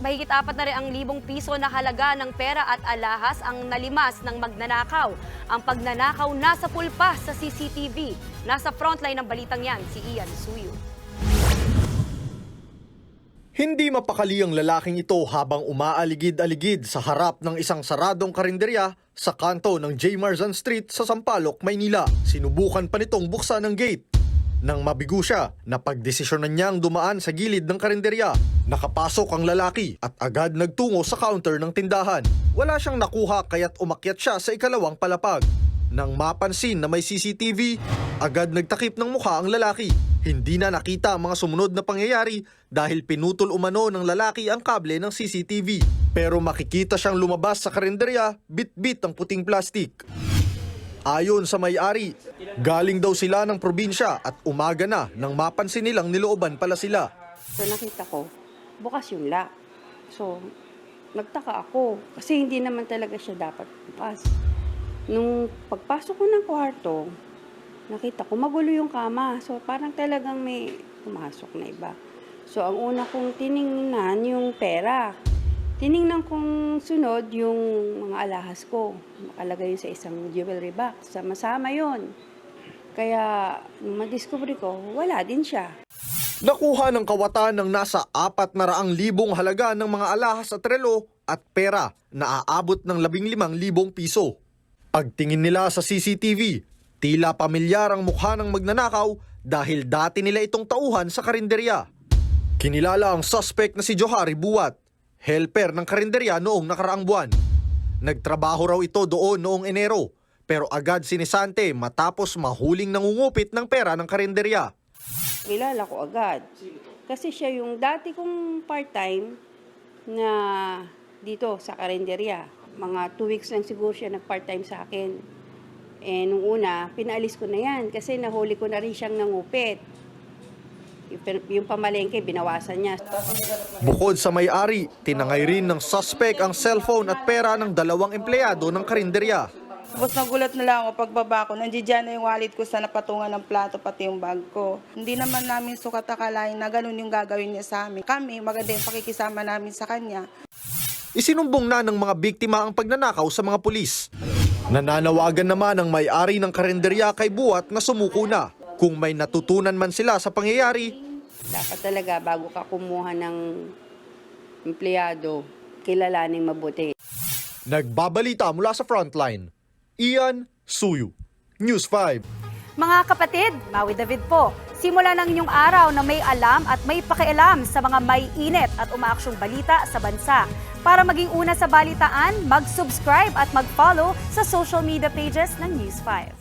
Mahigit 4,000 piso na halaga ng pera at alahas ang nalimas ng magnanakaw. Ang pagnanakaw nasa pulpa sa CCTV. Nasa frontline ng balitang yan, si Ian Suyo. Hindi mapakali ang lalaking ito habang umaaligid-aligid sa harap ng isang saradong karinderya sa kanto ng J. Marzan Street sa Sampaloc, Maynila. Sinubukan pa nitong buksan ang gate. Nang mabigo siya, napagdesisyonan niyang dumaan sa gilid ng karinderya. Nakapasok ang lalaki at agad nagtungo sa counter ng tindahan. Wala siyang nakuha kaya't umakyat siya sa ikalawang palapag. Nang mapansin na may CCTV, agad nagtakip ng mukha ang lalaki. Hindi na nakita ang mga sumunod na pangyayari dahil pinutol umano ng lalaki ang kable ng CCTV. Pero makikita siyang lumabas sa karinderya, bit-bit ang puting plastik. Ayon sa may-ari, galing daw sila ng probinsya at umaga na nang mapansin nilang nilooban pala sila. So nakita ko, bukas yung lock. So nagtaka ako kasi hindi naman talaga siya dapat bukas. Nung pagpasok ko ng kwarto, nakita ko magulo yung kama. So parang talagang may pumasok na iba. So ang una kong tiningnan yung pera. Tiningnan kong sunod yung mga alahas ko. Nakalagay yun sa isang jewelry box. Sama-sama yun. Kaya nung madiscover ko, wala din siya. Nakuha ng kawatan ng nasa 400,000 halaga ng mga alahas at relo at pera na aabot ng 15,000 piso. Pagtingin nila sa CCTV, tila pamilyar ang mukha ng magnanakaw dahil dati nila itong tauhan sa karinderya. Kinilala ang suspect na si Johari Buwat, helper ng karinderya noong nakaraang buwan. Nagtrabaho raw ito doon noong Enero, pero agad sinisante matapos mahuling nangungupit ng pera ng karinderya. Kilala ko agad. Kasi siya yung dati kong part-time na dito sa karinderya. Mga 2 weeks lang siguro siya nag-part-time sa akin. Eh, nung una, pinaalis ko na yan kasi nahuli ko na rin siyang nangupit. Yung pamalengke, binawasan niya. Bukod sa may-ari, tinangay rin ng suspect ang cellphone at pera ng 2 empleyado ng karinderya. Tapos nagulat na lang ako pagbaba ko, nandiyan na yung wallet ko sa napatungan ng plato pati yung bag ko. Hindi naman namin sukat akalain na ganun yung gagawin niya sa amin. Kami, maganda yung pakikisama namin sa kanya. Isinumbong na ng mga biktima ang pagnanakaw sa mga pulis. Nananawagan naman ang may-ari ng karinderya kay Buwat na sumuko na. Kung may natutunan man sila sa pangyayari, Dapat talaga bago ka kumuha ng empleyado, kilalaning mabuti. nagbabalita mula sa frontline. Ian Suyu, News 5. Mga kapatid, Maui David po. Simula ng inyong araw na may alam at may pakialam sa mga may init at umaaksyong balita sa bansa. Para maging una sa balitaan, mag-subscribe at mag-follow sa social media pages ng News 5.